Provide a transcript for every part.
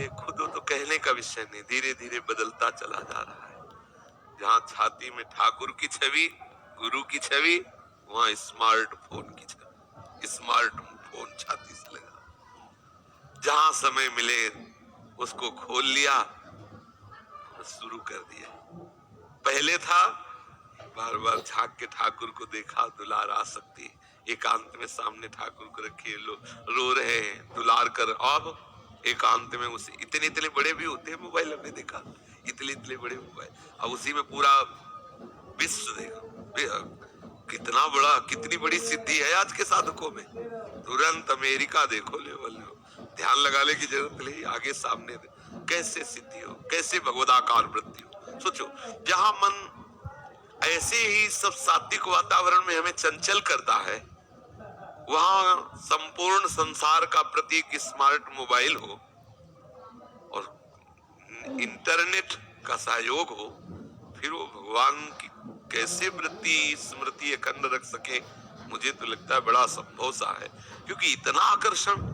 ये खुद तो कहने का विषय नहीं, धीरे धीरे बदलता चला जा रहा है। जहाँ छाती में ठाकुर की छवि, गुरु की छवि, वहाँ स्मार्टफोन की छवि, स्मार्टफोन छाती से लगा। जहाँ समय मिले उसको खोल लिया, शुरू कर दिया। पहले था बार बार झांक के ठाकुर को देखा, दुलार आ सकती, एकांत में सामने ठाकुर को रखे, रो रहे हैं, दुलार कर। अब एकांत में उसे इतने इतने बड़े भी होते हैं मोबाइल, हमने देखा इतने इतने बड़े मोबाइल, अब उसी में पूरा विश्व देखा। कितना बड़ा, कितनी बड़ी सिद्धि है आज के साधकों में। तुरंत अमेरिका देखो लेवल, ध्यान लगाने की जरूरत नहीं, आगे सामने कैसे सिद्धि हो, कैसे भगवदाकार वृत्ति हो। सोचो, जहां मन ऐसे ही सब सात्विक वातावरण में हमें चंचल करता है, वहां संपूर्ण संसार का प्रतीक स्मार्ट मोबाइल हो और इंटरनेट का सहयोग हो, फिर वो भगवान की कैसे वृत्ति स्मृति अखंड रख सके। मुझे तो लगता है बड़ा असंभव सा है, क्योंकि इतना आकर्षण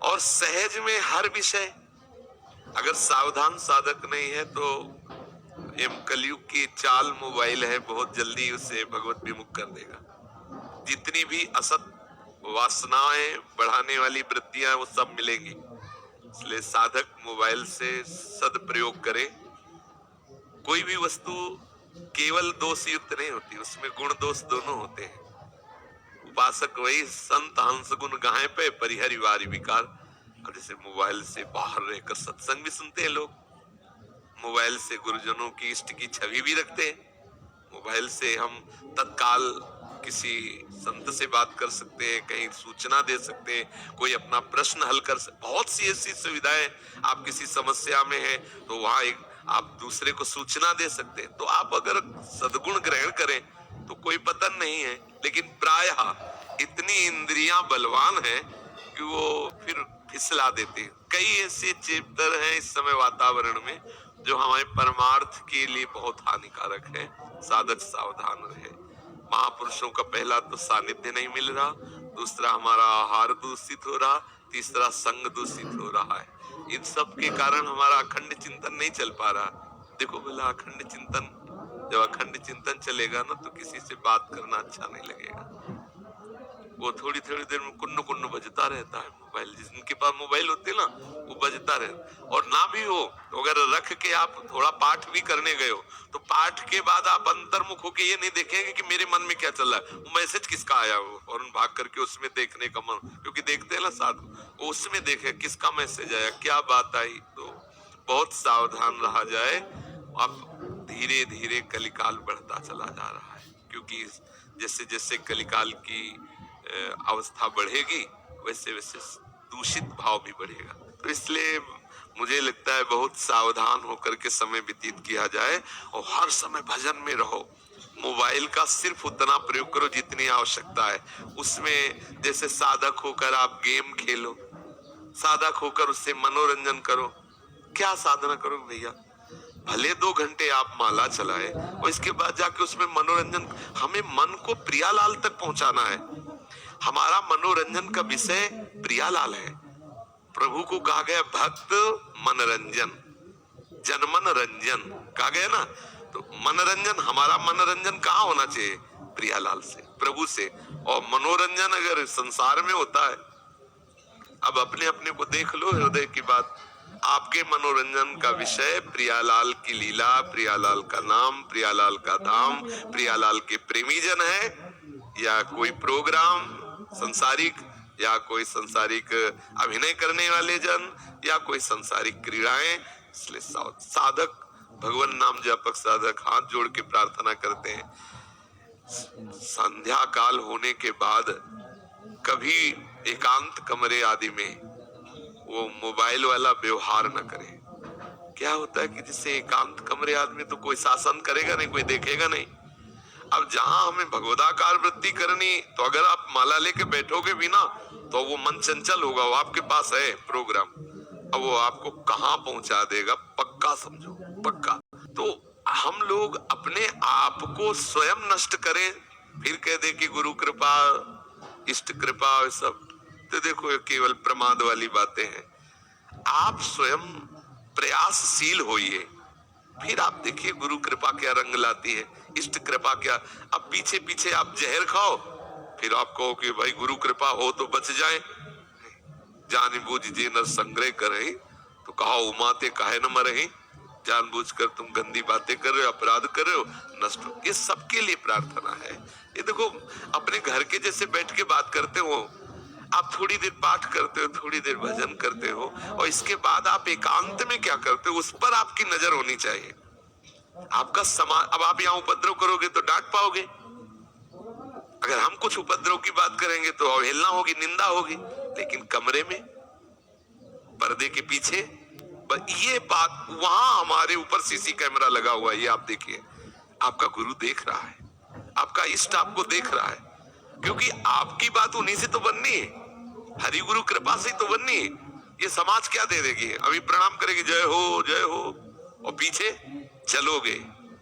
और सहज में हर विषय। अगर सावधान साधक नहीं है तो ये कलयुग की चाल मोबाइल है, बहुत जल्दी उसे भगवत विमुख कर देगा। जितनी भी असत वासनाएं बढ़ाने वाली वृत्तियां वो सब मिलेंगी। इसलिए साधक मोबाइल से सदप्रयोग करे। कोई भी वस्तु केवल दोष युक्त नहीं होती, उसमें गुण दोष दोनों होते हैं। उपासक वही संत हंस गुण गाहे पे परिहरि वारी विकार। अब जैसे मोबाइल से बाहर रहकर सत्संग भी सुनते हैं लोग, मोबाइल से गुरुजनों की इष्ट की छवि भी रखते हैं, मोबाइल से हम तत्काल किसी संत से बात कर सकते हैं, कहीं सूचना दे सकते हैं, कोई अपना प्रश्न हल कर सकते। बहुत सी ऐसी सुविधाएं, आप किसी समस्या में हैं तो वहां एक आप दूसरे को सूचना दे सकते हैं। तो आप अगर सद्गुण ग्रहण करें तो कोई पतन नहीं है, लेकिन प्रायः इतनी इंद्रियां बलवान हैं कि वो फिर फिसला देते हैं। कई ऐसे चैप्टर हैं इस समय वातावरण में जो हमारे परमार्थ के लिए बहुत हानिकारक है। साधक सावधान रहे। महापुरुषों का पहला तो सानिध्य नहीं मिल रहा, दूसरा हमारा आहार दूषित हो रहा, तीसरा संग दूषित हो रहा है। इन सब के कारण हमारा अखंड चिंतन नहीं चल पा रहा। देखो बोला, अखंड चिंतन, जब अखंड चिंतन चलेगा ना तो किसी से बात करना अच्छा नहीं लगेगा। वो थोड़ी थोड़ी देर में कुन्नु कुन्नु बजता रहता है मोबाइल। जिनके पास मोबाइल होते ना वो बजता रहे। और ना भी हो तो अगर रख के आप थोड़ा पाठ भी करने गए हो तो पाठ के बाद आप अंतर्मुख होके ये नहीं देखेंगे कि मेरे मन में क्या चल रहा है, वो मैसेज किसका आया हो, और भाग करके उसमें देखने का मन, क्योंकि देखते हैं ना साधु, वो उसमें देखे किसका मैसेज आया, क्या बात आई। तो बहुत सावधान रहा जाए। अब धीरे धीरे कलिकाल बढ़ता चला जा रहा है, क्योंकि जैसे जैसे कलिकाल की अवस्था बढ़ेगी वैसे वैसे दूषित भाव भी बढ़ेगा। तो इसलिए मुझे लगता है बहुत सावधान होकर के समय व्यतीत किया जाए और हर समय भजन में रहो। मोबाइल का सिर्फ उतना प्रयोग करो जितनी आवश्यकता है। उसमें जैसे साधक होकर आप गेम खेलो, साधक होकर उससे मनोरंजन करो। क्या साधना करो भैया, भले 2 घंटे आप माला चलाए और इसके बाद जाके उसमें मनोरंजन। हमें मन को प्रियालाल तक पहुंचाना है। हमारा मनोरंजन का विषय प्रियालाल है। प्रभु को कहा गया भक्त मनोरंजन, जनमन रंजन कहा गया ना। तो मनोरंजन, हमारा मनोरंजन कहाँ होना चाहिए? प्रियालाल से, प्रभु से। और मनोरंजन अगर संसार में होता है, अब अपने अपने को देख लो, हृदय की बात। आपके मनोरंजन का विषय प्रियालाल की लीला, प्रियालाल का नाम, प्रियालाल का धाम, प्रियालाल के प्रेमी जन है, या कोई प्रोग्राम संसारिक, या कोई संसारिक अभिनय करने वाले जन, या कोई संसारिक क्रीड़ाएं। इसलिए साधक, भगवान नाम जपक साधक हाथ जोड़ के प्रार्थना करते हैं, संध्या काल होने के बाद कभी एकांत कमरे आदि में वो मोबाइल वाला व्यवहार न करे। क्या होता है कि जिससे एकांत कमरे आदि में तो कोई शासन करेगा नहीं, कोई देखेगा नहीं। अब जहां हमें भगवदाकार वृत्ति करनी, तो अगर आप माला लेके बैठोगे भी ना तो वो मन चंचल होगा। वो आपके पास है प्रोग्राम, अब वो आपको कहां पहुंचा देगा पक्का समझो, पक्का। तो हम लोग अपने आप को स्वयं नष्ट करें, फिर कह दे कि गुरु कृपा, इष्ट कृपा, सब तो देखो ये केवल प्रमाद वाली बातें हैं। आप स्वयं प्रयासशील होइए, फिर आप देखिए गुरु कृपा क्या रंग लाती है, इष्ट कृपा क्या। अब पीछे पीछे आप जहर खाओ, फिर आप कहो कि भाई गुरु कृपा हो तो बच जाए। जानबूझ जे नर संग्रह करे, तो कहा उमाते काहे न मरे। जानबूझकर तुम गंदी बातें कर रहे हो, अपराध कर रहे हो, नष्ट हो। ये सबके लिए प्रार्थना है। ये देखो, अपने घर के जैसे बैठ के बात करते हो, आप थोड़ी देर पाठ करते हो, थोड़ी देर भजन करते हो, और इसके बाद आप एकांत में क्या करते हो, उस पर आपकी नजर होनी चाहिए। आपका समाज, अब आप यहाँ उपद्रव करोगे तो डांट पाओगे, अगर हम कुछ उपद्रव की बात करेंगे तो अवहेलना होगी, निंदा होगी। लेकिन कमरे में, पर्दे के पीछे, ये बात, वहां हमारे ऊपर सीसी कैमरा लगा हुआ है, ये आप देखिए। आपका गुरु देख रहा है, आपका इष्ट आपको देख रहा है, क्योंकि आपकी बात उन्हीं से तो बननी है, हरि गुरु कृपा से तो बननी है। ये समाज क्या दे देगी, अभी प्रणाम करेगी, जय हो जय हो, और पीछे चलोगे,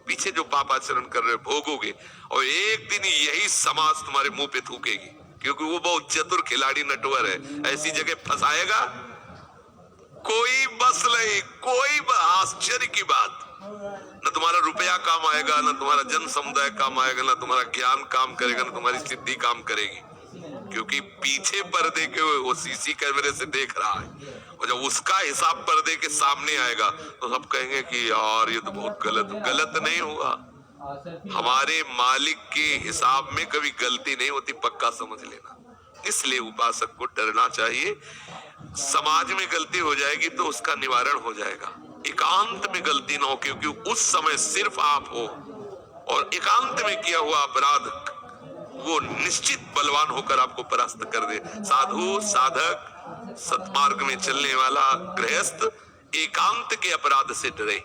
पीछे जो पापाचरण कर रहे हो भोगोगे, और एक दिन यही समाज तुम्हारे मुंह पे थूकेगी, क्योंकि वो बहुत चतुर खिलाड़ी नटवर है, ऐसी जगह फंसाएगा कोई बस नहीं। कोई आश्चर्य की बात, न तुम्हारा रुपया काम आएगा, न तुम्हारा जन समुदाय काम आएगा, न तुम्हारा ज्ञान काम करेगा, न तुम्हारी सिद्धि काम करेगी, क्योंकि पीछे पर्दे के वो सीसी कैमरे से देख रहा है। और जब उसका हिसाब पर्दे के सामने आएगा तो सब कहेंगे कि यार ये तो बहुत गलत नहीं होगा। हमारे मालिक के हिसाब में कभी गलती नहीं होती, पक्का समझ लेना। इसलिए उपासक को डरना चाहिए। समाज में गलती हो जाएगी तो उसका निवारण हो जाएगा, एकांत में गलती ना हो, क्योंकि उस समय सिर्फ आप हो, और एकांत में किया हुआ अपराध वो निश्चित बलवान होकर आपको परास्त कर दे। साधु, साधक, सत्मार्ग में चलने वाला गृहस्थ एकांत के अपराध से डरे,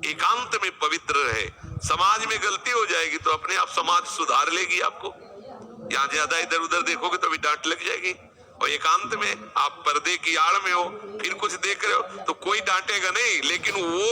एकांत में पवित्र रहे। समाज में गलती हो जाएगी तो अपने आप समाज सुधार लेगी आपको। यहाँ ज्यादा इधर उधर देखोगे तो भी डांट लग जाएगी, और एकांत में आप पर्दे की आड़ में हो, फिर कुछ देख रहे हो तो कोई डांटेगा नहीं, लेकिन वो